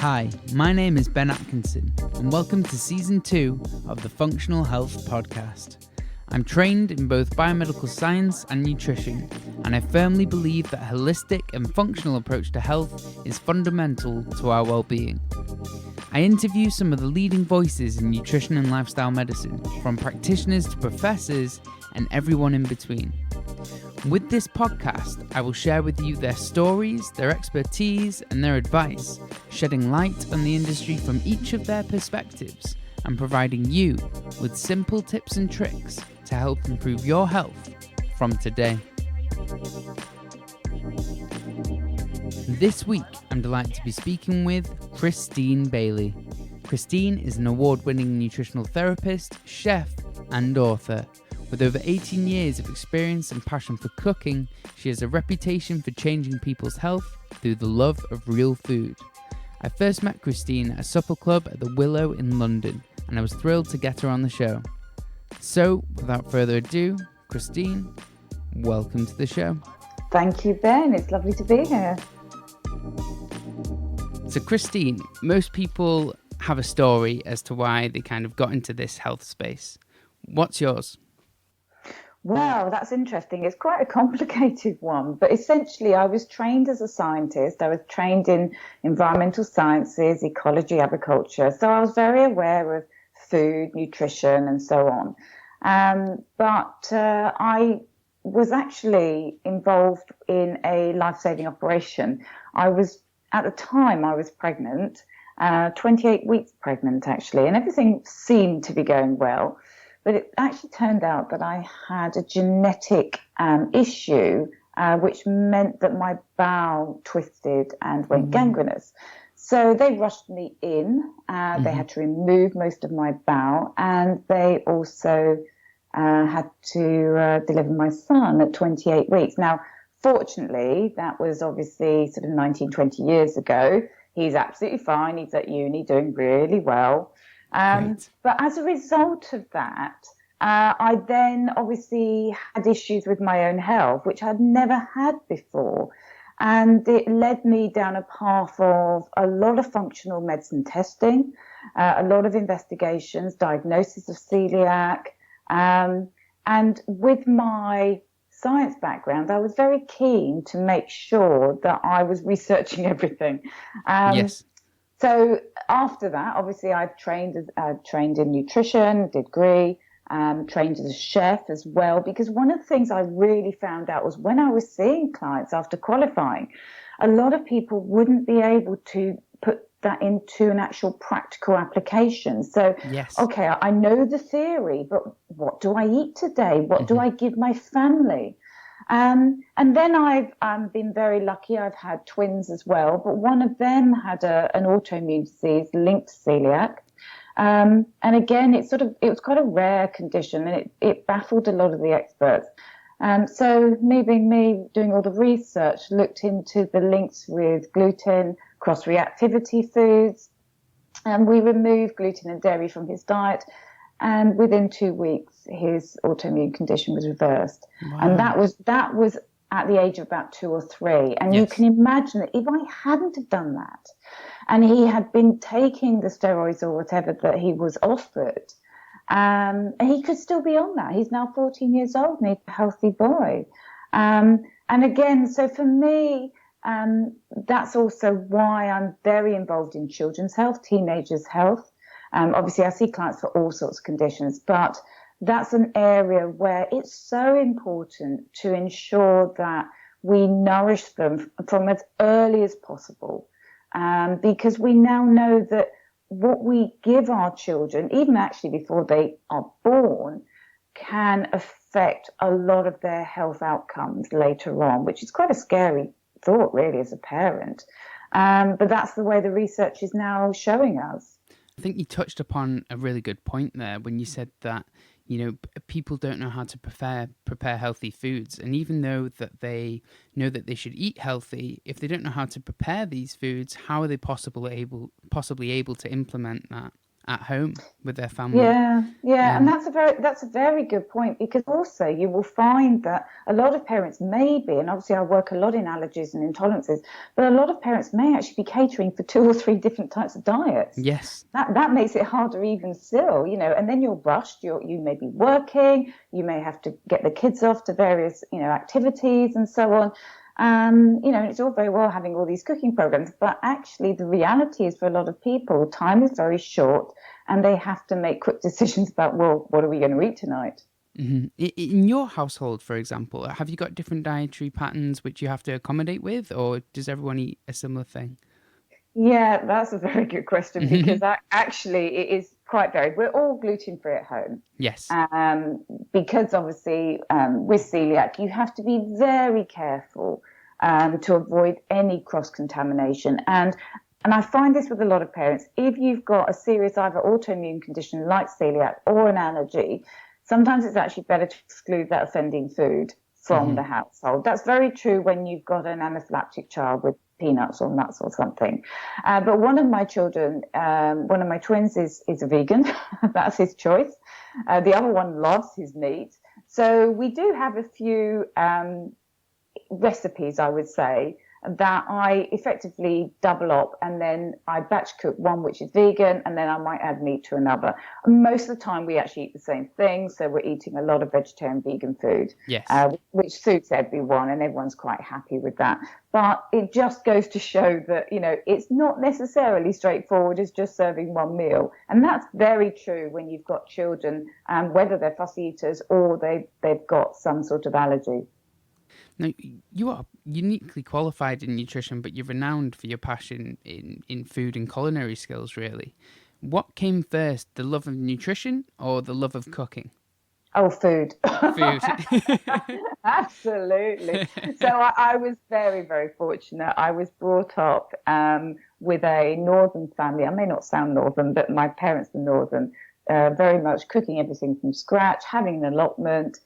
Hi, my name is Ben Atkinson, and welcome to Season 2 of the Functional Health Podcast. I'm trained in both biomedical science and nutrition, and I firmly believe that a holistic and functional approach to health is fundamental to our well-being. I interview some of the leading voices in nutrition and lifestyle medicine, from practitioners to professors and everyone in between. With this podcast, I will share with you their stories, their expertise, and their advice, shedding light on the industry from each of their perspectives and providing you with simple tips and tricks to help improve your health from today. This week, I'm delighted to be speaking with Christine Bailey. Christine is an award-winning nutritional therapist, chef, and author. With over 18 years of experience and passion for cooking, she has a reputation for changing people's health through the love of real food. I first met Christine at a supper club at the Willow in London, and I was thrilled to get her on the show. So, without further ado, Christine, welcome to the show. Thank you, Ben. It's lovely to be here. So, Christine, most people have a story as to why they kind of got into this health space. What's yours? Well, that's interesting. It's quite a complicated one, but essentially I was trained as a scientist. I was trained in environmental sciences, ecology, agriculture. So I was very aware of food, nutrition, and so on. But I was actually involved in a life-saving operation. At the time, I was pregnant, 28 weeks pregnant actually, and everything seemed to be going well. But it actually turned out that I had a genetic issue, which meant that my bowel twisted and went gangrenous. So they rushed me in. They had to remove most of my bowel, and they also had to deliver my son at 28 weeks. Now, fortunately, that was obviously sort of 19, 20 years ago. He's absolutely fine. He's at uni doing really well. But as a result of that, I then obviously had issues with my own health, which I'd never had before. And it led me down a path of a lot of functional medicine testing, a lot of investigations, diagnosis of celiac. And with my science background, I was very keen to make sure that I was researching everything. Yes. So after that, obviously, I trained in nutrition, degree, trained as a chef as well, because one of the things I really found out was when I was seeing clients after qualifying, a lot of people wouldn't be able to put that into an actual practical application. So, Yes. Okay, I know the theory, but what do I eat today? What do I give my family? And then I've been very lucky. I've had twins as well, but one of them had an autoimmune disease linked to celiac. And again, it was quite a rare condition, and it baffled a lot of the experts. So me doing all the research, looked into the links with gluten, cross-reactivity foods, and we removed gluten and dairy from his diet. And within 2 weeks, his autoimmune condition was reversed. Wow. And that was at the age of about 2 or 3. And You can imagine that if I hadn't have done that, and he had been taking the steroids or whatever that he was offered, he could still be on that. He's now 14 years old and he's a healthy boy. And again, so for me, that's also why I'm very involved in children's health, teenagers' health. Obviously, I see clients for all sorts of conditions, but that's an area where it's so important to ensure that we nourish them from as early as possible, because we now know that what we give our children, even actually before they are born, can affect a lot of their health outcomes later on, which is quite a scary thought, really, as a parent. But that's the way the research is now showing us. I think you touched upon a really good point there when you said that, people don't know how to prepare healthy foods. And even though that they know that they should eat healthy, if they don't know how to prepare these foods, how are they possibly able to implement that? at home with their family. Yeah, and that's a very good point, because also you will find that a lot of parents may be, and obviously I work a lot in allergies and intolerances, but a lot of parents may actually be catering for 2 or 3 different types of diets. Yes. That makes it harder even still, and then you're rushed, you may be working, you may have to get the kids off to various, activities and so on. It's all very well having all these cooking programs, but actually the reality is for a lot of people, time is very short and they have to make quick decisions about, well, what are we going to eat tonight? Mm-hmm. In your household, for example, have you got different dietary patterns which you have to accommodate with, or does everyone eat a similar thing? Yeah, that's a very good question, because actually it is quite varied. We're all gluten-free at home. Yes. Because obviously with celiac, you have to be very careful to avoid any cross-contamination. And I find this with a lot of parents. If you've got a serious either autoimmune condition like celiac or an allergy, sometimes it's actually better to exclude that offending food from the household. That's very true when you've got an anaphylactic child with peanuts or nuts or something. But one of my children, one of my twins is a vegan. That's his choice. The other one loves his meat. So we do have a few recipes, I would say, that I effectively double up, and then I batch cook one which is vegan, and then I might add meat to another. And most of the time we actually eat the same thing, so we're eating a lot of vegetarian vegan food, Yes. Which suits everyone, and everyone's quite happy with that. But it just goes to show that, it's not necessarily straightforward as just serving one meal. And that's very true when you've got children, whether they're fussy eaters or they've got some sort of allergy. Now, you are uniquely qualified in nutrition, but you're renowned for your passion in food and culinary skills, really. What came first, the love of nutrition or the love of cooking? Oh, food. Food. Absolutely. So I was very, very fortunate. I was brought up with a northern family. I may not sound northern, but my parents were northern, very much cooking everything from scratch, having an allotment.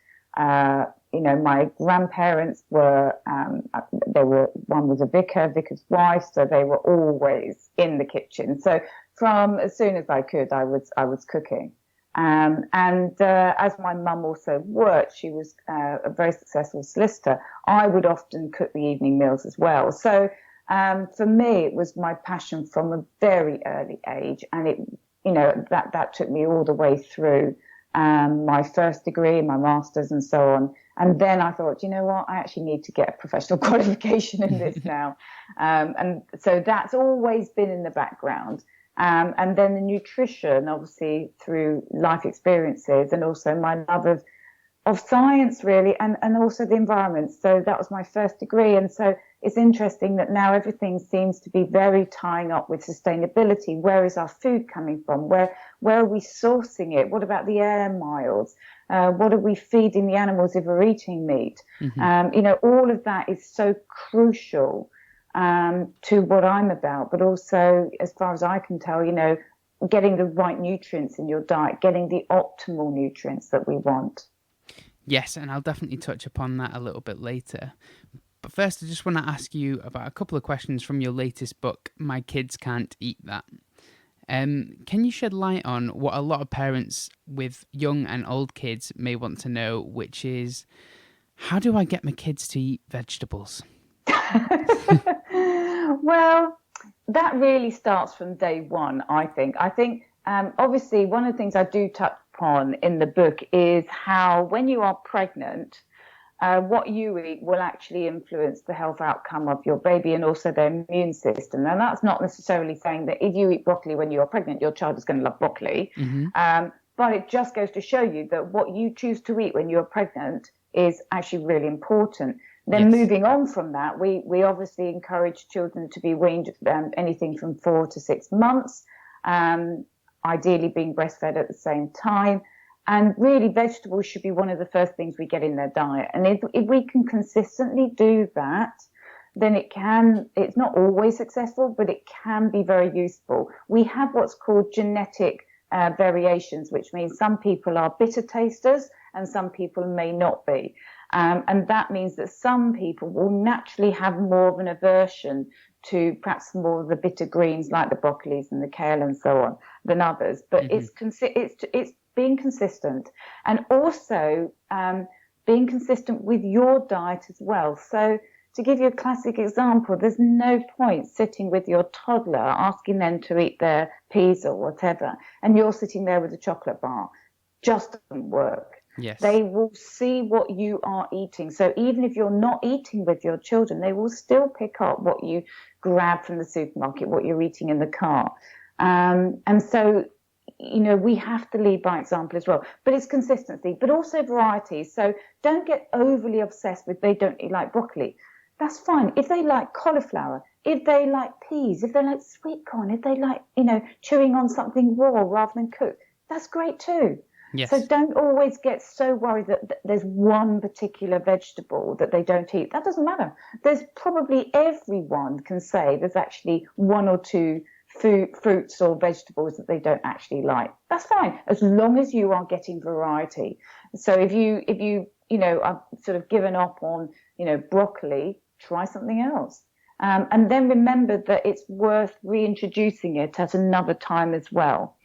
My grandparents were, one was a vicar's wife, so they were always in the kitchen. So from as soon as I could, I was cooking. As my mum also worked, she was a very successful solicitor. I would often cook the evening meals as well. So for me, it was my passion from a very early age, and that took me all the way through my first degree, my master's, and so on. And then I thought, you know what, I actually need to get a professional qualification in this now. And so that's always been in the background. And then the nutrition, obviously, through life experiences, and also my love of science, really, and also the environment. So that was my first degree. And so it's interesting that now everything seems to be very tying up with sustainability. Where is our food coming from? Where are we sourcing it? What about the air miles? What are we feeding the animals if we're eating meat? All of that is so crucial to what I'm about, but also, as far as I can tell, getting the right nutrients in your diet, getting the optimal nutrients that we want. Yes, and I'll definitely touch upon that a little bit later. But first, I just want to ask you about a couple of questions from your latest book, My Kids Can't Eat That. Can you shed light on what a lot of parents with young and old kids may want to know, which is, how do I get my kids to eat vegetables? Well, that really starts from day one, I think. Obviously, one of the things I do touch upon in the book is how when you are pregnant, what you eat will actually influence the health outcome of your baby and also their immune system. And that's not necessarily saying that if you eat broccoli when you're pregnant, your child is going to love broccoli. But it just goes to show you that what you choose to eat when you're pregnant is actually really important. Then moving on from that, we obviously encourage children to be weaned anything from 4 to 6 months, ideally being breastfed at the same time. And really, vegetables should be one of the first things we get in their diet. And if we can consistently do that, then it's not always successful, but it can be very useful. We have what's called genetic variations, which means some people are bitter tasters and some people may not be. And that means that some people will naturally have more of an aversion to perhaps more of the bitter greens like the broccolis and the kale and so on than others. But it's being consistent, and also being consistent with your diet as well. So to give you a classic example, there's no point sitting with your toddler asking them to eat their peas or whatever, and you're sitting there with a chocolate bar. Just doesn't work. Yes. They will see what you are eating. So even if you're not eating with your children, they will still pick up what you grab from the supermarket, what you're eating in the car. And so, we have to lead by example as well. But it's consistency, but also variety. So don't get overly obsessed with they don't like broccoli. That's fine. If they like cauliflower, if they like peas, if they like sweet corn, if they like, chewing on something raw rather than cooked, that's great too. Yes. So don't always get so worried that there's one particular vegetable that they don't eat. That doesn't matter. There's probably everyone can say there's actually one or two fruits or vegetables that they don't actually like. That's fine, as long as you are getting variety. So if you are sort of given up on, broccoli, try something else. And then remember that it's worth reintroducing it at another time as well.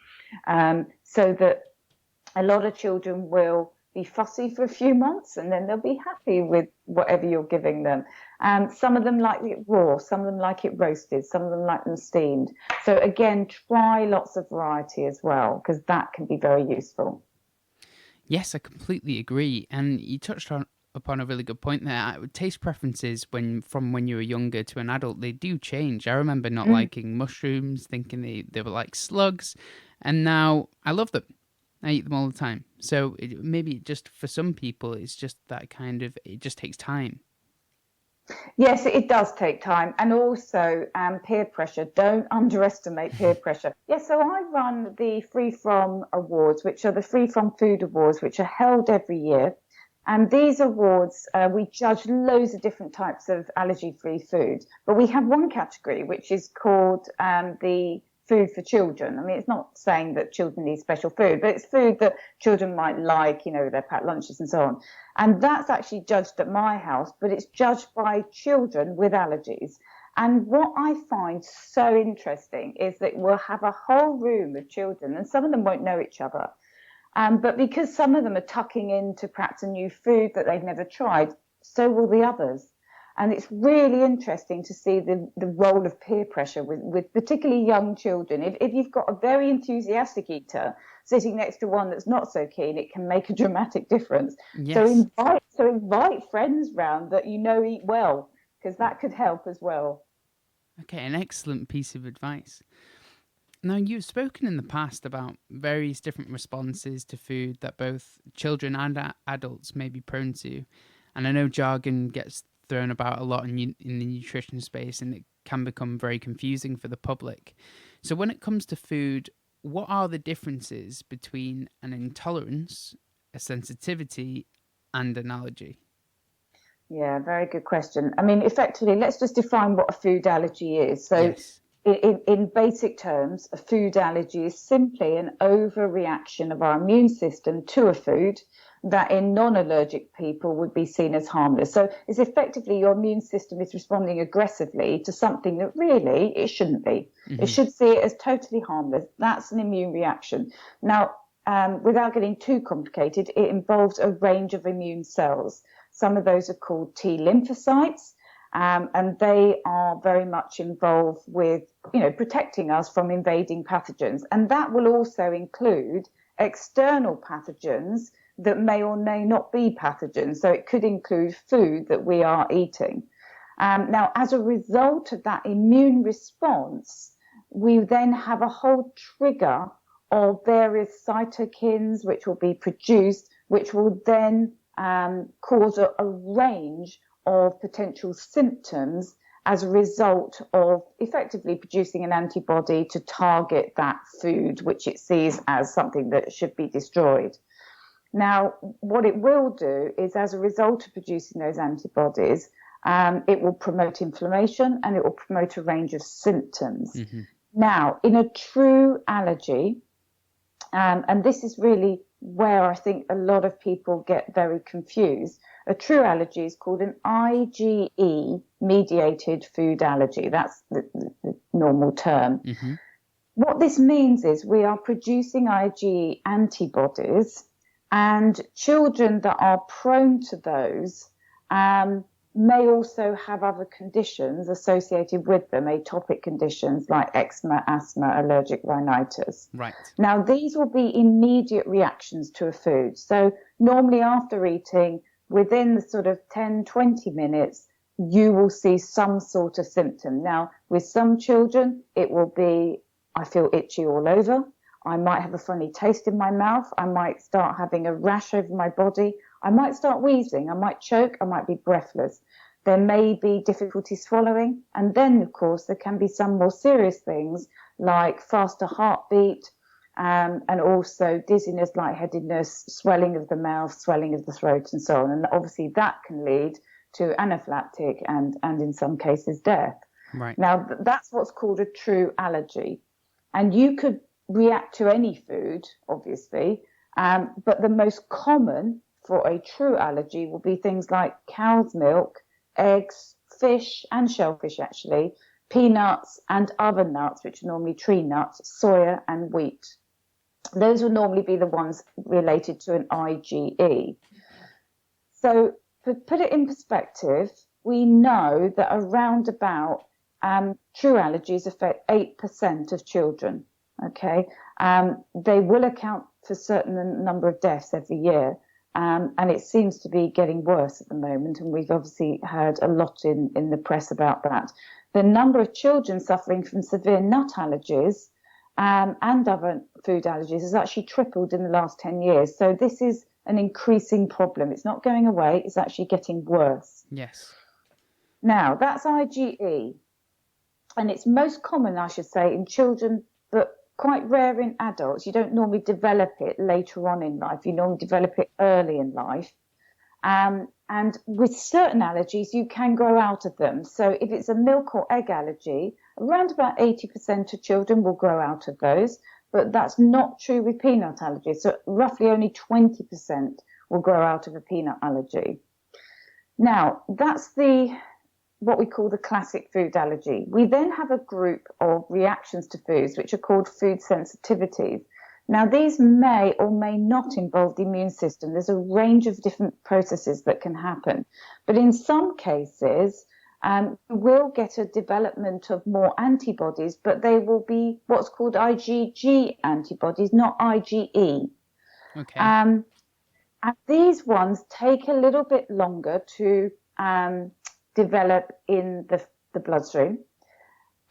So that a lot of children will be fussy for a few months and then they'll be happy with whatever you're giving them. Some of them like it raw, some of them like it roasted, some of them like them steamed. So again, try lots of variety as well, because that can be very useful. Yes, I completely agree. And you touched upon a really good point there. Taste preferences from when you were younger to an adult, they do change. I remember not liking mushrooms, thinking they were like slugs, and now I love them. I eat them all the time. So maybe just for some people, it's just that kind of, it just takes time. Yes, it does take time. And also peer pressure. Don't underestimate peer pressure. Yes, so I run the Free From Awards, which are the Free From Food Awards, which are held every year. And these awards, we judge loads of different types of allergy-free food. But we have one category, which is called the food for children. I mean, it's not saying that children need special food, but it's food that children might like, their packed lunches and so on. And that's actually judged at my house, but it's judged by children with allergies. And what I find so interesting is that we'll have a whole room of children, and some of them won't know each other. But because some of them are tucking into perhaps a new food that they've never tried, so will the others. And it's really interesting to see the role of peer pressure with particularly young children. If you've got a very enthusiastic eater sitting next to one that's not so keen, it can make a dramatic difference. Yes. So invite friends round that eat well, because that could help as well. Okay, an excellent piece of advice. Now, you've spoken in the past about various different responses to food that both children and adults may be prone to. And I know jargon gets thrown about a lot in the nutrition space, and it can become very confusing for the public. So when it comes to food, what are the differences between an intolerance, a sensitivity, and an allergy? Yeah, very good question. I mean, effectively, let's just define what a food allergy is. So yes. in basic terms, a food allergy is simply an overreaction of our immune system to a food that in non-allergic people would be seen as harmless. So it's effectively your immune system is responding aggressively to something that really it shouldn't be. It should see it as totally harmless. That's an immune reaction. Now, without getting too complicated, it involves a range of immune cells. Some of those are called T lymphocytes, and they are very much involved with, protecting us from invading pathogens. And that will also include external pathogens that may or may not be pathogens. So it could include food that we are eating. Now, as a result of that immune response, we then have a whole trigger of various cytokines which will be produced, which will then cause a range of potential symptoms as a result of effectively producing an antibody to target that food, which it sees as something that should be destroyed. Now, what it will do is, as a result of producing those antibodies, it will promote inflammation and it will promote a range of symptoms. Now, in a true allergy, And this is really where I think a lot of people get very confused. A true allergy is called an IgE-mediated food allergy. That's the normal term. Mm-hmm. What this means is we are producing IgE antibodies, and children that are prone to those may also have other conditions associated with them, atopic conditions like eczema, asthma, allergic rhinitis. Right. Now, these will be immediate reactions to a food. So normally after eating, within the sort of 10, 20 minutes, you will see some sort of symptom. Now, with some children, it will be, I feel itchy all over. I might have a funny taste in my mouth. I might start having a rash over my body. I might start wheezing. I might choke. I might be breathless. There may be difficulty swallowing. And then, of course, there can be some more serious things like faster heartbeat, and also dizziness, lightheadedness, swelling of the mouth, swelling of the throat, and so on. And obviously that can lead to anaphylactic and in some cases death. Right. Now, that's what's called a true allergy. And you could react to any food, obviously, but the most common for a true allergy will be things like cow's milk, eggs, fish and shellfish, actually, peanuts and other nuts, which are normally tree nuts, soya and wheat. Those will normally be the ones related to an IgE. So to put it in perspective, we know that around about true allergies affect 8% of children. Okay, they will account for a certain number of deaths every year, and it seems to be getting worse at the moment. And we've obviously heard a lot in the press about that. The number of children suffering from severe nut allergies and other food allergies has actually tripled in the last 10 years. So this is an increasing problem. It's not going away. It's actually getting worse. Yes. Now, that's IgE. And it's most common, I should say, in children, but quite rare in adults. You don't normally develop it later on in life. You normally develop it early in life. And with certain allergies, you can grow out of them. So if it's a milk or egg allergy, around about 80% of children will grow out of those. But that's not true with peanut allergies. So roughly only 20% will grow out of a peanut allergy. Now, that's what we call the classic food allergy. We then have a group of reactions to foods which are called food sensitivities. Now, these may or may not involve the immune system. There's a range of different processes that can happen. But in some cases, you will get a development of more antibodies, but they will be what's called IgG antibodies, not IgE. Okay. And these ones take a little bit longer to develop in the bloodstream.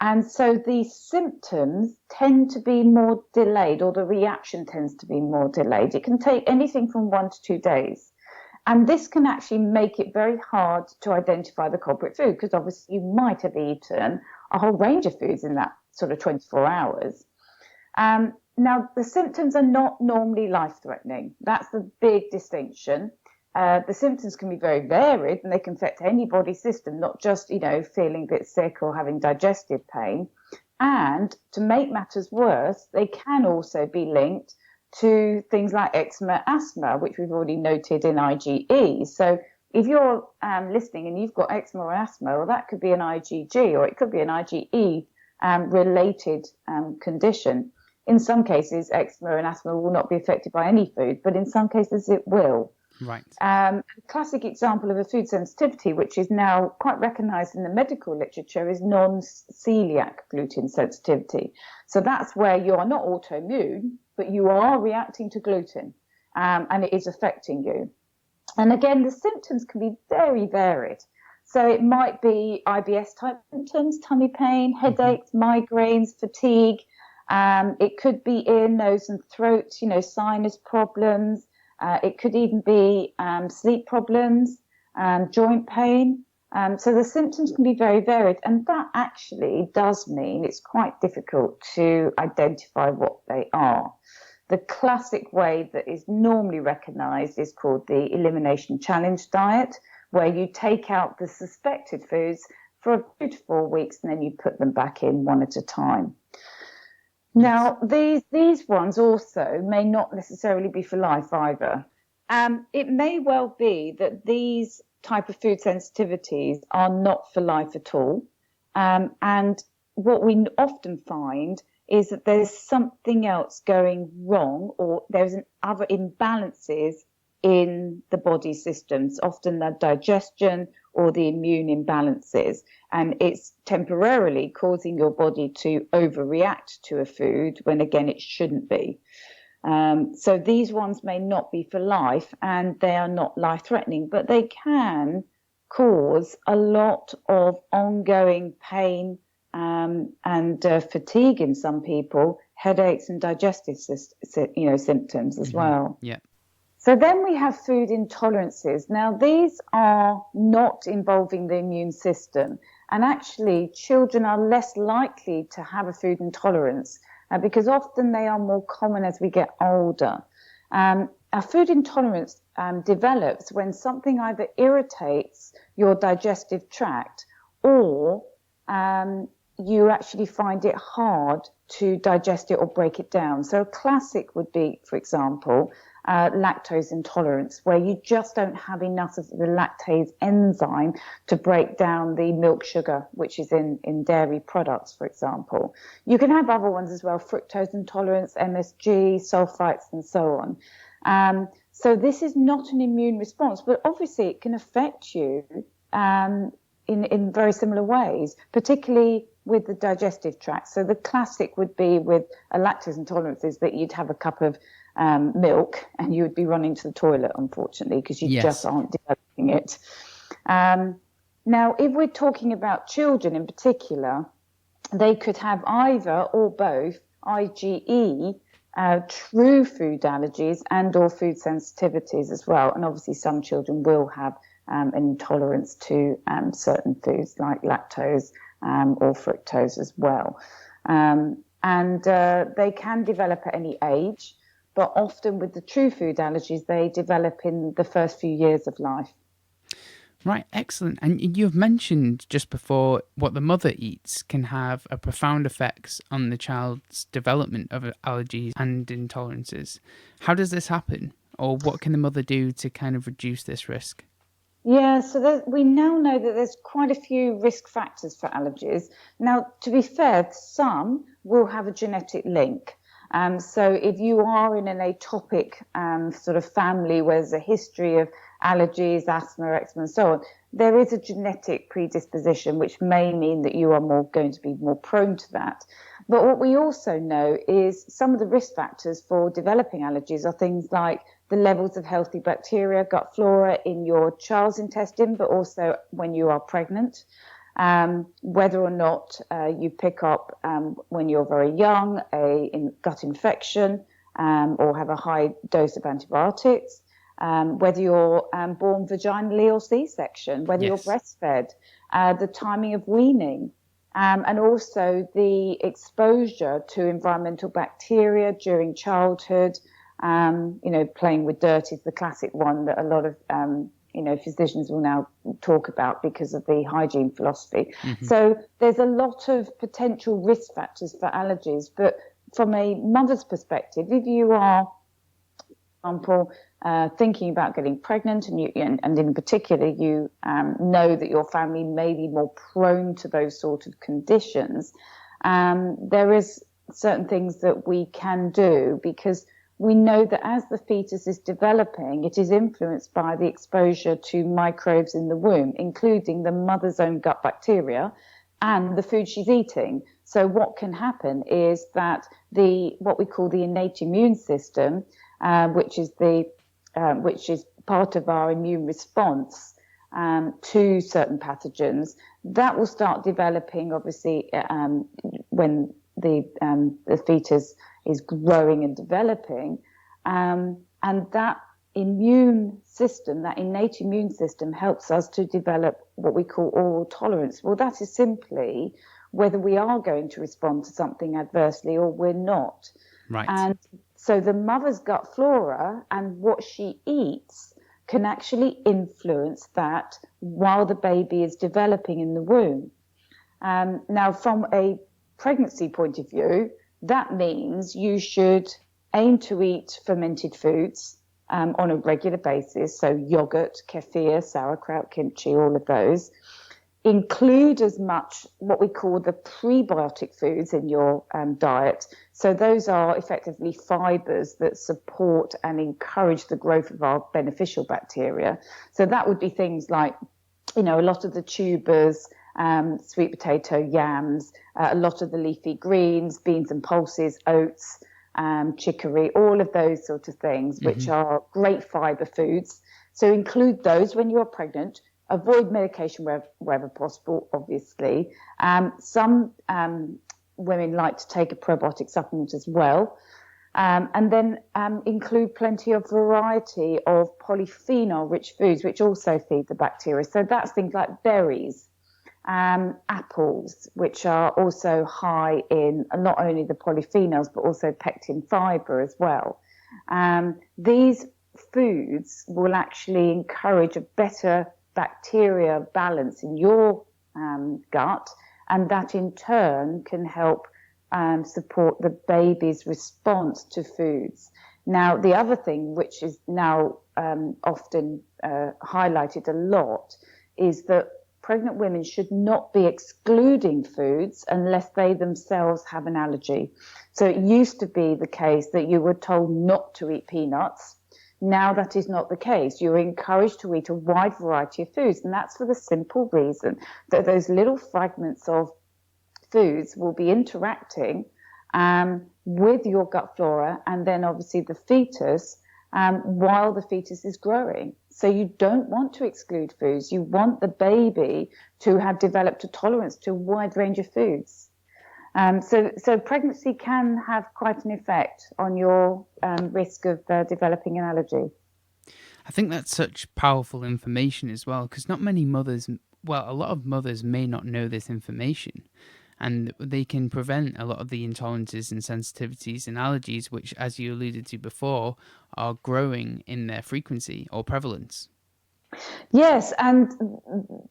And so the symptoms tend to be more delayed, or the reaction tends to be more delayed. It can take anything from 1 to 2 days. And this can actually make it very hard to identify the culprit food, because obviously you might have eaten a whole range of foods in that sort of 24 hours. Now, the symptoms are not normally life-threatening. That's the big distinction. The symptoms can be very varied, and they can affect any body system, not just, feeling a bit sick or having digestive pain. And to make matters worse, they can also be linked to things like eczema, asthma, which we've already noted in IgE. So if you're listening and you've got eczema or asthma, well, that could be an IgG, or it could be an IgE related condition. In some cases, eczema and asthma will not be affected by any food, but in some cases it will. Right. A classic example of a food sensitivity, which is now quite recognized in the medical literature, is non-celiac gluten sensitivity. So that's where you are not autoimmune, but you are reacting to gluten, and it is affecting you. And again, the symptoms can be very varied. So it might be IBS-type symptoms, tummy pain, headaches, migraines, fatigue. It could be ear, nose, and throat, sinus problems. It could even be sleep problems, joint pain. So the symptoms can be very varied, and that actually does mean it's quite difficult to identify what they are. The classic way that is normally recognized is called the elimination challenge diet, where you take out the suspected foods for 2 to 4 weeks and then you put them back in one at a time. Now, these ones also may not necessarily be for life either. It may well be that these type of food sensitivities are not for life at all. And what we often find is that there's something else going wrong, or there's other imbalances in the body systems, often the digestion or the immune imbalances. And it's temporarily causing your body to overreact to a food when, again, it shouldn't be. So these ones may not be for life, and they are not life-threatening, but they can cause a lot of ongoing pain and fatigue in some people, headaches and digestive symptoms as well. Yeah. So then we have food intolerances. Now, these are not involving the immune system, and actually children are less likely to have a food intolerance because often they are more common as we get older. A food intolerance develops when something either irritates your digestive tract or you actually find it hard to digest it or break it down. So a classic would be, for example, lactose intolerance, where you just don't have enough of the lactase enzyme to break down the milk sugar, which is in dairy products, for example. You can have other ones as well, fructose intolerance, MSG, sulfites, and so on. So this is not an immune response, but obviously it can affect you in very similar ways, particularly with the digestive tract. So the classic would be with a lactose intolerance is that you'd have a cup of milk and you would be running to the toilet, unfortunately, because you just aren't developing it. Now, if we're talking about children in particular, they could have either or both IgE, true food allergies, and or food sensitivities as well. And obviously some children will have an intolerance to certain foods like lactose or fructose as well. And they can develop at any age, but often with the true food allergies, they develop in the first few years of life. Right, excellent. And you've mentioned just before what the mother eats can have a profound effects on the child's development of allergies and intolerances. How does this happen? Or what can the mother do to kind of reduce this risk? Yeah, so we now know that there's quite a few risk factors for allergies. Now, to be fair, some will have a genetic link. So if you are in an atopic sort of family where there's a history of allergies, asthma, eczema, and so on, there is a genetic predisposition, which may mean that you are going to be more prone to that. But what we also know is some of the risk factors for developing allergies are things like the levels of healthy bacteria, gut flora in your child's intestine, but also when you are pregnant. Whether or not you pick up when you're very young a gut infection or have a high dose of antibiotics, whether you're born vaginally or C-section, whether you're breastfed, the timing of weaning, and also the exposure to environmental bacteria during childhood. Playing with dirt is the classic one that a lot of physicians will now talk about because of the hygiene philosophy. Mm-hmm. So there's a lot of potential risk factors for allergies. But from a mother's perspective, if you are, for example, thinking about getting pregnant and in particular you know that your family may be more prone to those sort of conditions, there is certain things that we can do, because we know that as the fetus is developing, it is influenced by the exposure to microbes in the womb, including the mother's own gut bacteria and the food she's eating. So what can happen is that what we call the innate immune system, which is part of our immune response to certain pathogens, that will start developing, obviously, when the fetus is growing and developing, and that immune system, that innate immune system, helps us to develop what we call oral tolerance. Well, that is simply whether we are going to respond to something adversely or we're not. Right. And so the mother's gut flora and what she eats can actually influence that while the baby is developing in the womb. Now, from a pregnancy point of view, that means you should aim to eat fermented foods on a regular basis. So yogurt, kefir, sauerkraut, kimchi, all of those. Include as much what we call the prebiotic foods in your diet. So those are effectively fibers that support and encourage the growth of our beneficial bacteria. So that would be things like, a lot of the tubers, sweet potato, yams, a lot of the leafy greens, beans and pulses, oats, chicory, all of those sort of things, which are great fiber foods. So include those when you're pregnant. Avoid medication wherever possible, obviously. Some women like to take a probiotic supplement as well. And then include plenty of variety of polyphenol-rich foods, which also feed the bacteria. So that's things like berries, apples, which are also high in not only the polyphenols, but also pectin fiber as well. These foods will actually encourage a better bacteria balance in your gut, and that in turn can help support the baby's response to foods. Now, the other thing, which is now often highlighted a lot, is that pregnant women should not be excluding foods unless they themselves have an allergy. So it used to be the case that you were told not to eat peanuts. Now that is not the case. You're encouraged to eat a wide variety of foods, and that's for the simple reason that those little fragments of foods will be interacting with your gut flora and then obviously the fetus while the fetus is growing. So you don't want to exclude foods. You want the baby to have developed a tolerance to a wide range of foods. So pregnancy can have quite an effect on your risk of developing an allergy. I think that's such powerful information as well, because not many mothers, well, a lot of mothers may not know this information, and they can prevent a lot of the intolerances and sensitivities and allergies, which, as you alluded to before, are growing in their frequency or prevalence. Yes, and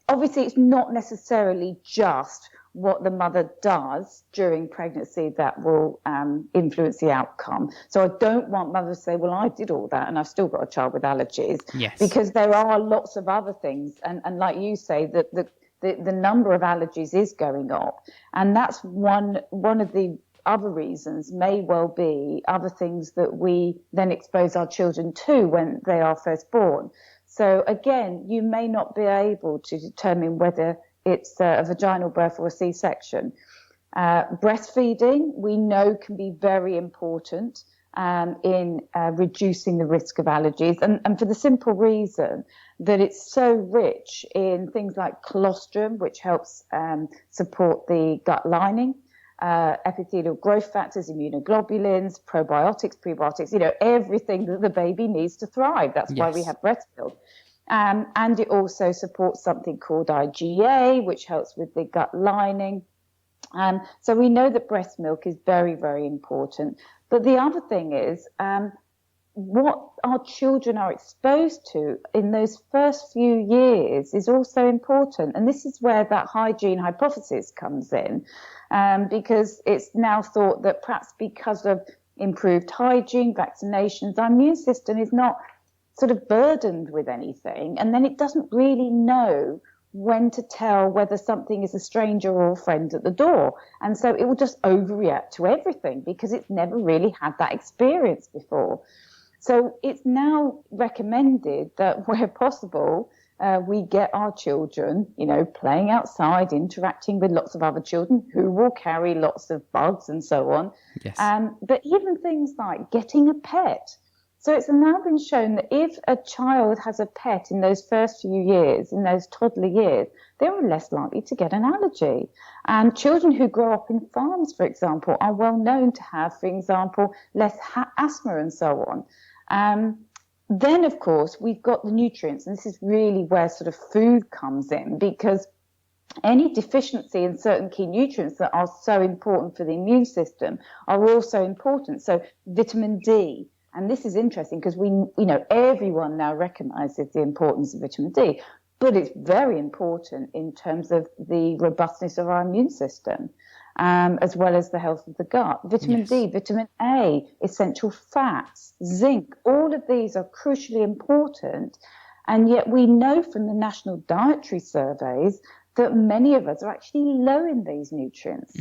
obviously it's not necessarily just what the mother does during pregnancy that will influence the outcome. So I don't want mothers to say, well, I did all that and I've still got a child with allergies. Yes. Because there are lots of other things. And like you say, that the number of allergies is going up. And that's one of the other reasons may well be other things that we then expose our children to when they are first born. So again, you may not be able to determine whether it's a vaginal birth or a C-section. Breastfeeding, we know, can be very important in reducing the risk of allergies, and for the simple reason that it's so rich in things like colostrum, which helps support the gut lining, epithelial growth factors, immunoglobulins, probiotics, prebiotics, everything that the baby needs to thrive. That's why we have breast milk. And it also supports something called IgA, which helps with the gut lining. So we know that breast milk is very, very important. But the other thing is what our children are exposed to in those first few years is also important. And this is where that hygiene hypothesis comes in, because it's now thought that perhaps because of improved hygiene, vaccinations, our immune system is not sort of burdened with anything, and then it doesn't really know when to tell whether something is a stranger or a friend at the door. And so it will just overreact to everything because it's never really had that experience before. So it's now recommended that where possible, we get our children, playing outside, interacting with lots of other children who will carry lots of bugs and so on. Yes. But even things like getting a pet. So it's now been shown that if a child has a pet in those first few years, in those toddler years, they are less likely to get an allergy. And children who grow up in farms, for example, are well known to have, for example, less asthma and so on. Then, of course, we've got the nutrients, and this is really where sort of food comes in, because any deficiency in certain key nutrients that are so important for the immune system are also important. So vitamin D. And this is interesting because everyone now recognizes the importance of vitamin D, but it's very important in terms of the robustness of our immune system. as well as the health of the gut. Vitamin D, vitamin A, essential fats, zinc, all of these are crucially important. And yet we know from the national dietary surveys that many of us are actually low in these nutrients.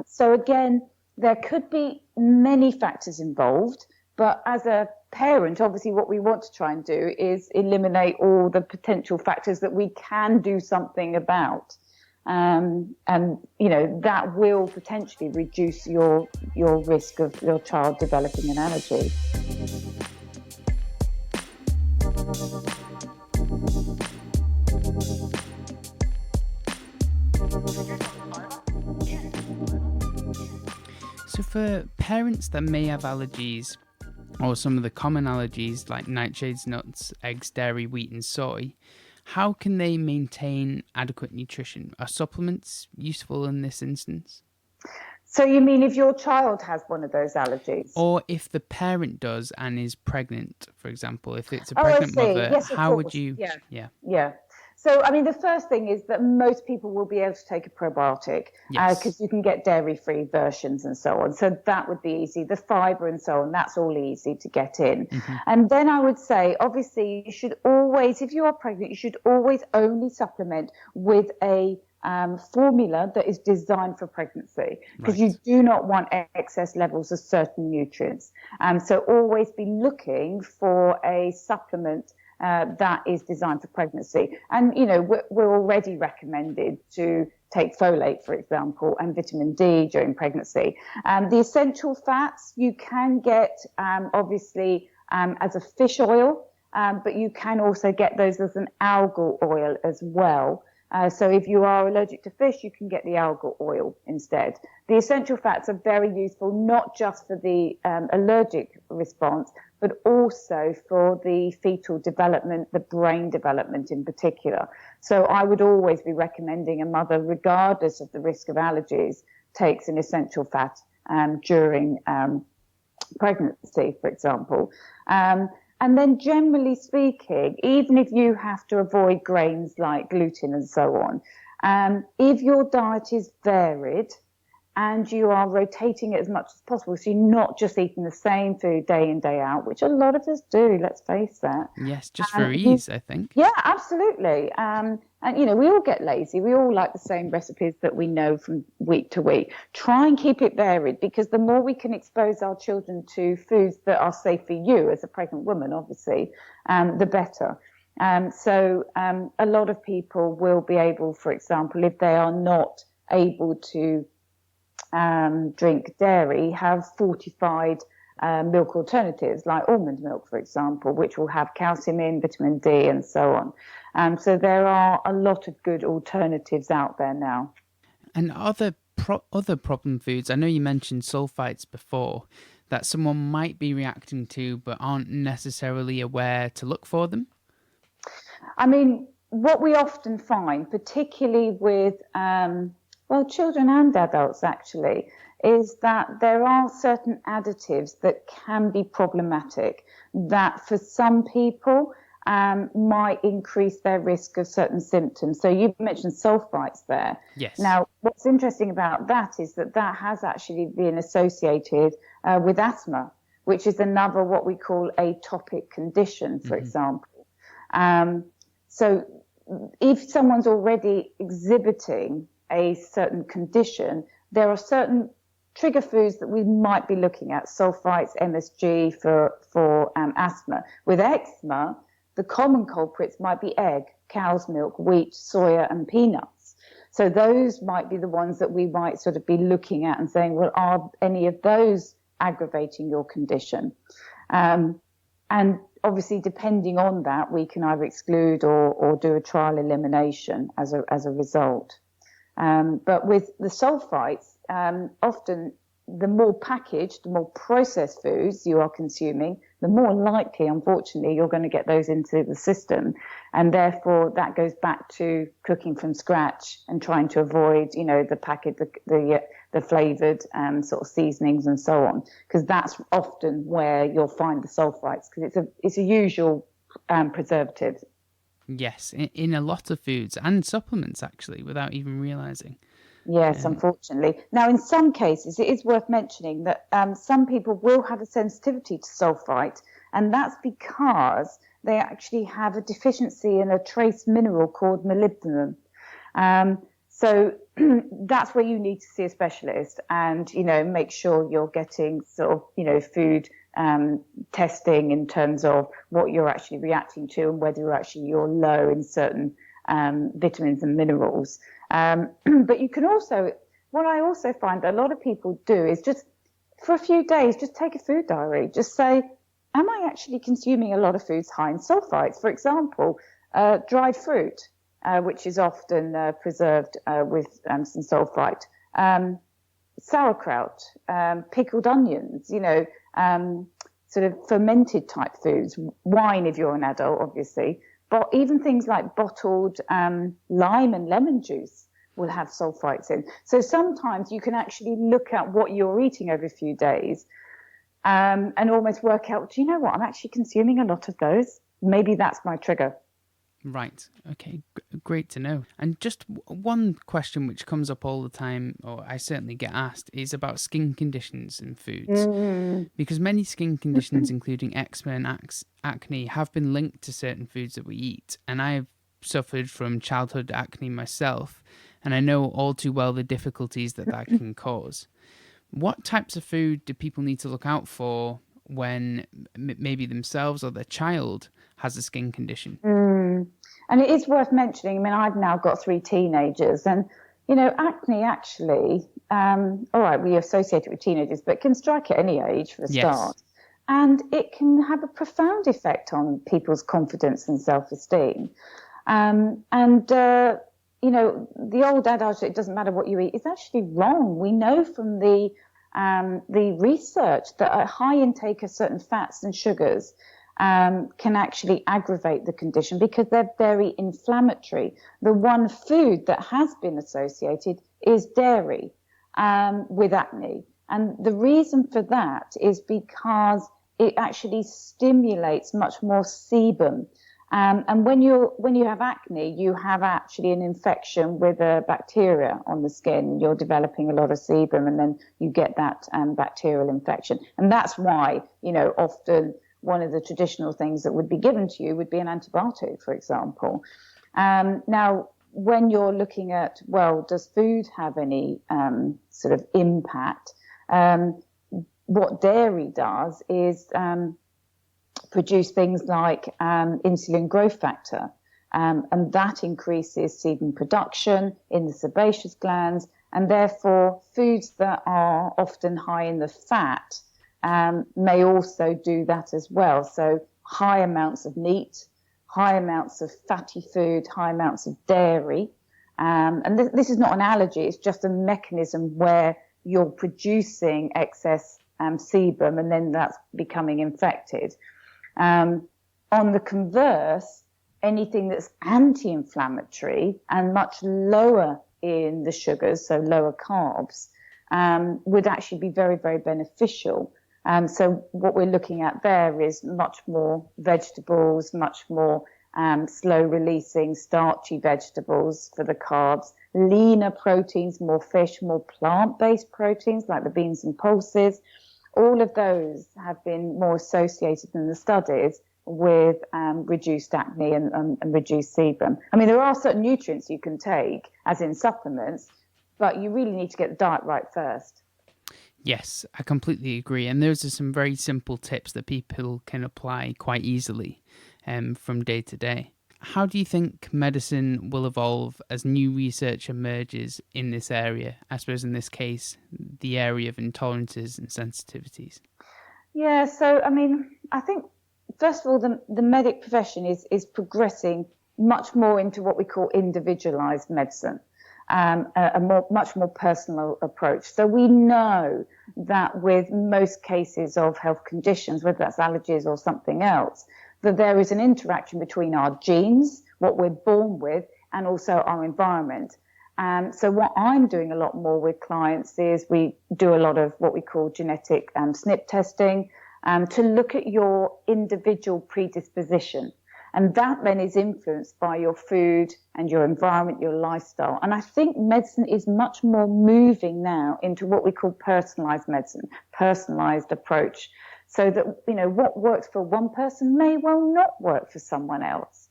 So again, there could be many factors involved, but as a parent, obviously what we want to try and do is eliminate all the potential factors that we can do something about. And, that will potentially reduce your risk of your child developing an allergy. So for parents that may have allergies, or some of the common allergies like nightshades, nuts, eggs, dairy, wheat and soy, how can they maintain adequate nutrition? Are supplements useful in this instance? So you mean if your child has one of those allergies? Or if the parent does and is pregnant, for example, if it's a pregnant mother, yes, how would you... Yeah. So, I mean, the first thing is that most people will be able to take a probiotic because you can get dairy-free versions and so on. So that would be easy. The fiber and so on, that's all easy to get in. And then I would say, obviously, you should always, if you are pregnant, you should always only supplement with a formula that is designed for pregnancy, because you do not want excess levels of certain nutrients. So always be looking for a supplement that is designed for pregnancy. And, we're already recommended to take folate, for example, and vitamin D during pregnancy. The essential fats you can get, obviously, as a fish oil, but you can also get those as an algal oil as well. So if you are allergic to fish, you can get the algal oil instead. The essential fats are very useful, not just for the allergic response, but also for the fetal development, the brain development in particular. So I would always be recommending a mother, regardless of the risk of allergies, takes an essential fat during pregnancy, for example. And then generally speaking, even if you have to avoid grains like gluten and so on, if your diet is varied and you are rotating it as much as possible, so you're not just eating the same food day in, day out, which a lot of us do, let's face that. Yes, just for ease, I think. Yeah, absolutely. And, we all get lazy. We all like the same recipes that we know from week to week. Try and keep it varied, because the more we can expose our children to foods that are safe for you as a pregnant woman, obviously, the better. So a lot of people will be able, for example, if they are not able to drink dairy, have fortified milk alternatives like almond milk, for example, which will have calcium in, vitamin D and so on. So there are a lot of good alternatives out there now. And other problem foods, I know you mentioned sulfites before, that someone might be reacting to but aren't necessarily aware to look for them? I mean, what we often find, particularly with children and adults actually, is that there are certain additives that can be problematic, that for some people might increase their risk of certain symptoms. So you've mentioned sulfites there. Yes. Now, what's interesting about that is that has actually been associated with asthma, which is another what we call atopic condition, for example. So if someone's already exhibiting a certain condition, there are certain trigger foods that we might be looking at, sulfites, MSG for asthma. With eczema, the common culprits might be egg, cow's milk, wheat, soya, and peanuts. So those might be the ones that we might sort of be looking at and saying, well, are any of those aggravating your condition? And obviously, depending on that, we can either exclude or do a trial elimination as a result. But with the sulfites, often the more packaged, the more processed foods you are consuming, the more likely, unfortunately, you're going to get those into the system. And therefore, that goes back to cooking from scratch and trying to avoid, the packet, the flavored sort of seasonings and so on, because that's often where you'll find the sulfites, because it's a usual preservative. Yes, in a lot of foods and supplements, actually, without even realizing. Yes, unfortunately. Now, in some cases, it is worth mentioning that some people will have a sensitivity to sulfite, and that's because they actually have a deficiency in a trace mineral called molybdenum. So that's where you need to see a specialist and, make sure you're getting sort of, food testing in terms of what you're actually reacting to and whether you're low in certain vitamins and minerals. But you can also, what I also find that a lot of people do is just for a few days, just take a food diary. Just say, am I actually consuming a lot of foods high in sulfites? For example, dried fruit, which is often preserved with some sulfite, sauerkraut, pickled onions, sort of fermented type foods, wine if you're an adult, obviously. But even things like bottled lime and lemon juice will have sulfites in. So sometimes you can actually look at what you're eating over a few days and almost work out, do you know what, I'm actually consuming a lot of those. Maybe that's my trigger. Right. Okay. Great to know. And just one question which comes up all the time, or I certainly get asked, is about skin conditions and foods. Because many skin conditions, including eczema and acne, have been linked to certain foods that we eat. And I've suffered from childhood acne myself, and I know all too well the difficulties that can cause. What types of food do people need to look out for when maybe themselves or their child has a skin condition? And it is worth mentioning, I mean, I've now got 3 teenagers and, acne actually, all right, we associate it with teenagers, but it can strike at any age for a start. And it can have a profound effect on people's confidence and self-esteem. The old adage, it doesn't matter what you eat, is actually wrong. We know from the research that a high intake of certain fats and sugars can actually aggravate the condition because they're very inflammatory. The one food that has been associated is dairy with acne. And the reason for that is because it actually stimulates much more sebum. And when you have acne, you have actually an infection with a bacteria on the skin. You're developing a lot of sebum, and then you get that bacterial infection. And that's why, often one of the traditional things that would be given to you would be an antibiotic, for example. Now, when you're looking at, well, does food have any sort of impact? What dairy does is produce things like insulin growth factor, and that increases sebum production in the sebaceous glands, and therefore foods that are often high in the fat may also do that as well. So high amounts of meat, high amounts of fatty food, high amounts of dairy. And this is not an allergy, it's just a mechanism where you're producing excess sebum and then that's becoming infected. On the converse, anything that's anti-inflammatory and much lower in the sugars, so lower carbs, would actually be very, very beneficial. So what we're looking at there is much more vegetables, much more slow-releasing, starchy vegetables for the carbs, leaner proteins, more fish, more plant-based proteins like the beans and pulses. All of those have been more associated in the studies with reduced acne and reduced sebum. I mean, there are certain nutrients you can take, as in supplements, but you really need to get the diet right first. Yes, I completely agree. And those are some very simple tips that people can apply quite easily from day to day. How do you think medicine will evolve as new research emerges in this area? I suppose in this case, the area of intolerances and sensitivities. Yeah, so I mean, I think first of all, the medic profession is progressing much more into what we call individualized medicine. Much more personal approach. So we know that with most cases of health conditions, whether that's allergies or something else, that there is an interaction between our genes, what we're born with, and also our environment. So what I'm doing a lot more with clients is we do a lot of what we call genetic SNP testing to look at your individual predisposition. And that then is influenced by your food and your environment, your lifestyle. And I think medicine is much more moving now into what we call personalized medicine, personalized approach. So that, what works for one person may well not work for someone else.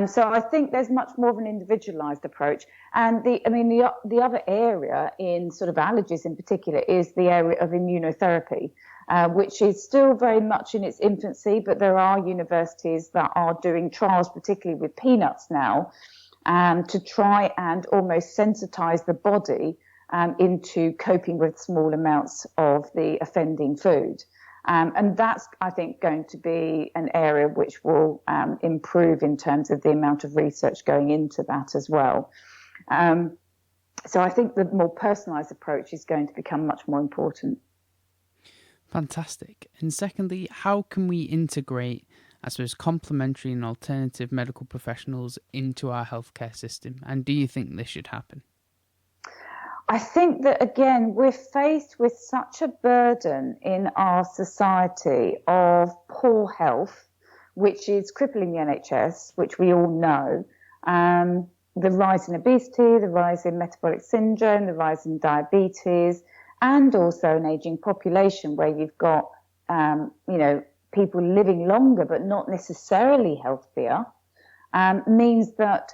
So I think there's much more of an individualized approach. And the other area in sort of allergies in particular is the area of immunotherapy, which is still very much in its infancy, but there are universities that are doing trials, particularly with peanuts now, to try and almost sensitize the body into coping with small amounts of the offending food. And that's, I think, going to be an area which will improve in terms of the amount of research going into that as well. So I think the more personalised approach is going to become much more important. Fantastic. And secondly, how can we integrate, I suppose, complementary and alternative medical professionals into our healthcare system? And do you think this should happen? I think that, again, we're faced with such a burden in our society of poor health, which is crippling the NHS, which we all know, the rise in obesity, the rise in metabolic syndrome, the rise in diabetes, and also an aging population where you've got, people living longer but not necessarily healthier, means that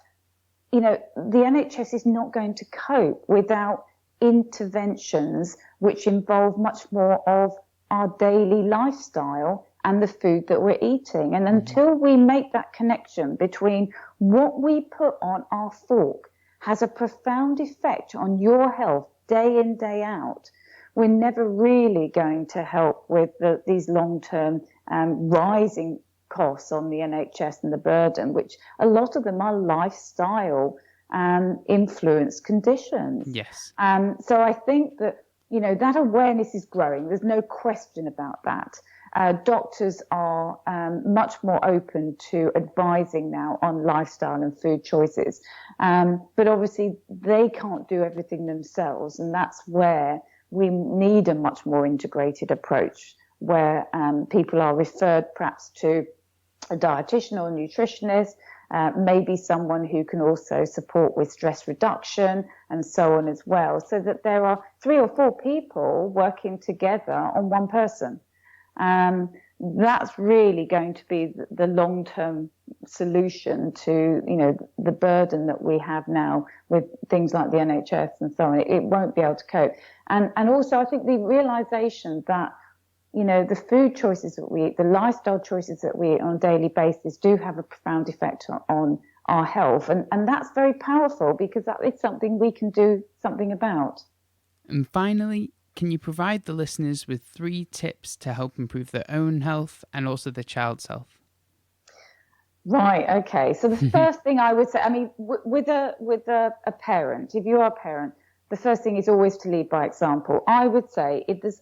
the NHS is not going to cope without interventions which involve much more of our daily lifestyle and the food that we're eating. And until we make that connection between what we put on our fork has a profound effect on your health day in, day out, we're never really going to help with these long-term rising costs on the NHS and the burden, which a lot of them are lifestyle influence conditions. Yes. So I think that, that awareness is growing. There's no question about that. Doctors are much more open to advising now on lifestyle and food choices. But obviously they can't do everything themselves. And that's where we need a much more integrated approach where people are referred perhaps to a dietitian or a nutritionist, maybe someone who can also support with stress reduction and so on as well, so that there are 3 or 4 people working together on one person. That's really going to be the long-term solution to, the burden that we have now with things like the NHS and so on. It won't be able to cope. And also I think the realization that the food choices that we eat, the lifestyle choices that we eat on a daily basis do have a profound effect on our health. And that's very powerful because that is something we can do something about. And finally, can you provide the listeners with 3 tips to help improve their own health and also the child's health? Right. Okay. So the first thing I would say, with a parent, if you are a parent, the first thing is always to lead by example. I would say if there's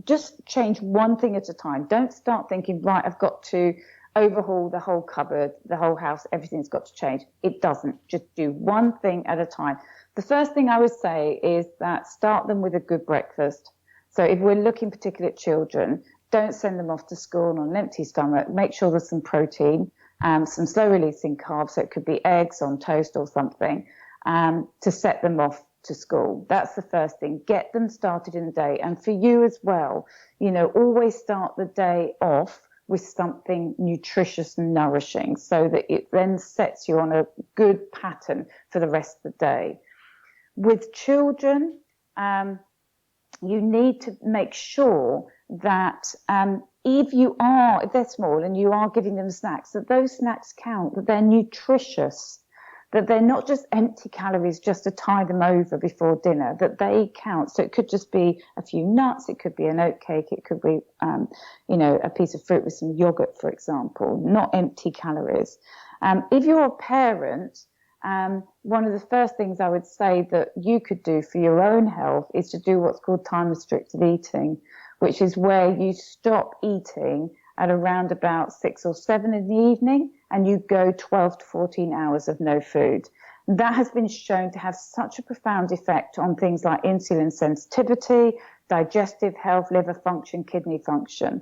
just change one thing at a time. Don't start thinking, right, I've got to overhaul the whole cupboard, the whole house, everything's got to change. It doesn't. Just do one thing at a time. The first thing I would say is that start them with a good breakfast. So if we're looking particularly at children, don't send them off to school on an empty stomach. Make sure there's some protein, some slow releasing carbs. So it could be eggs on toast or something, to set them off to school. That's the first thing. Get them started in the day. And for you as well, always start the day off with something nutritious and nourishing so that it then sets you on a good pattern for the rest of the day. With children, you need to make sure that if they're small and you are giving them snacks, that those snacks count, that they're nutritious, that they're not just empty calories just to tie them over before dinner, that they count. So it could just be a few nuts, it could be an oat cake, it could be, a piece of fruit with some yogurt, for example, not empty calories. If you're a parent, one of the first things I would say that you could do for your own health is to do what's called time-restricted eating, which is where you stop eating at around about 6 or 7 in the evening and you go 12 to 14 hours of no food. That has been shown to have such a profound effect on things like insulin sensitivity, digestive health, liver function, kidney function,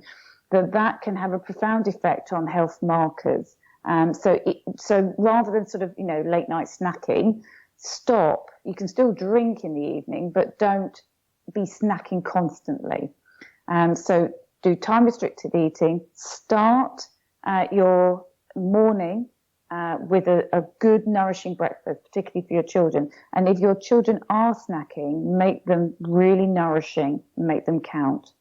that can have a profound effect on health markers. So rather than sort of, late night snacking, stop. You can still drink in the evening, but don't be snacking constantly. So do time restricted eating. Start your morning with a good nourishing breakfast, particularly for your children. And if your children are snacking, make them really nourishing, make them count.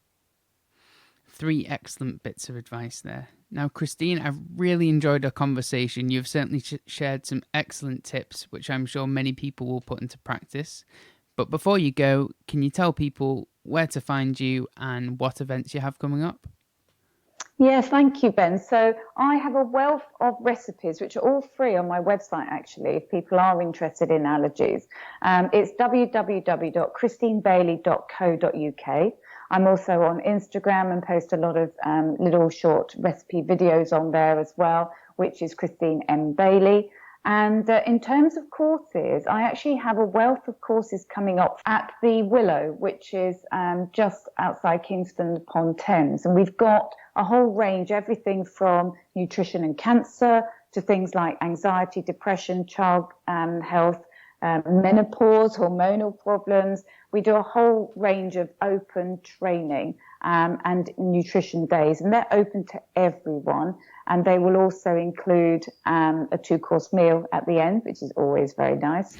3 excellent bits of advice there. Now, Christine, I've really enjoyed our conversation. You've certainly shared some excellent tips, which I'm sure many people will put into practice. But before you go, can you tell people where to find you and what events you have coming up? Yeah, thank you, Ben. So I have a wealth of recipes, which are all free on my website, actually, if people are interested in allergies. It's www.christinebailey.co.uk. I'm also on Instagram and post a lot of little short recipe videos on there as well, which is Christine M. Bailey. And in terms of courses, I actually have a wealth of courses coming up at the Willow, which is just outside Kingston upon Thames. And we've got a whole range, everything from nutrition and cancer to things like anxiety, depression, child health, menopause, hormonal problems. We do a whole range of open training and nutrition days, and they're open to everyone. And they will also include a 2-course meal at the end, which is always very nice.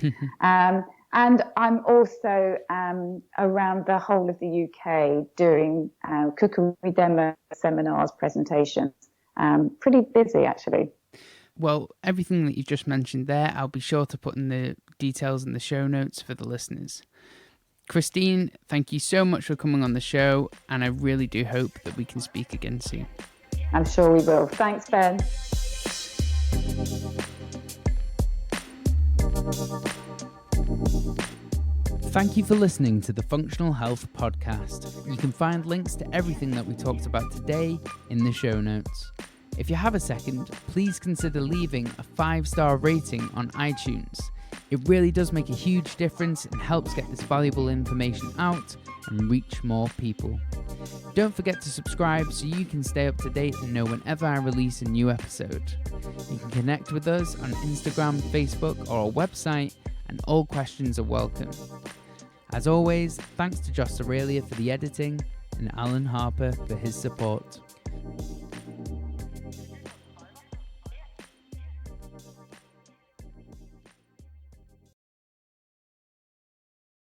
And I'm also around the whole of the UK doing cookery demo seminars, presentations. Pretty busy, actually. Well, everything that you've just mentioned there, I'll be sure to put in the details in the show notes for the listeners. Christine, thank you so much for coming on the show, and I really do hope that we can speak again soon. I'm sure we will. Thanks, Ben. Thank you for listening to the Functional Health Podcast. You can find links to everything that we talked about today in the show notes. If you have a second, please consider leaving a 5-star rating on iTunes. It really does make a huge difference and helps get this valuable information out and reach more people. Don't forget to subscribe so you can stay up to date and know whenever I release a new episode. You can connect with us on Instagram, Facebook, or our website, and all questions are welcome. As always, thanks to Joss Aurelia for the editing and Alan Harper for his support.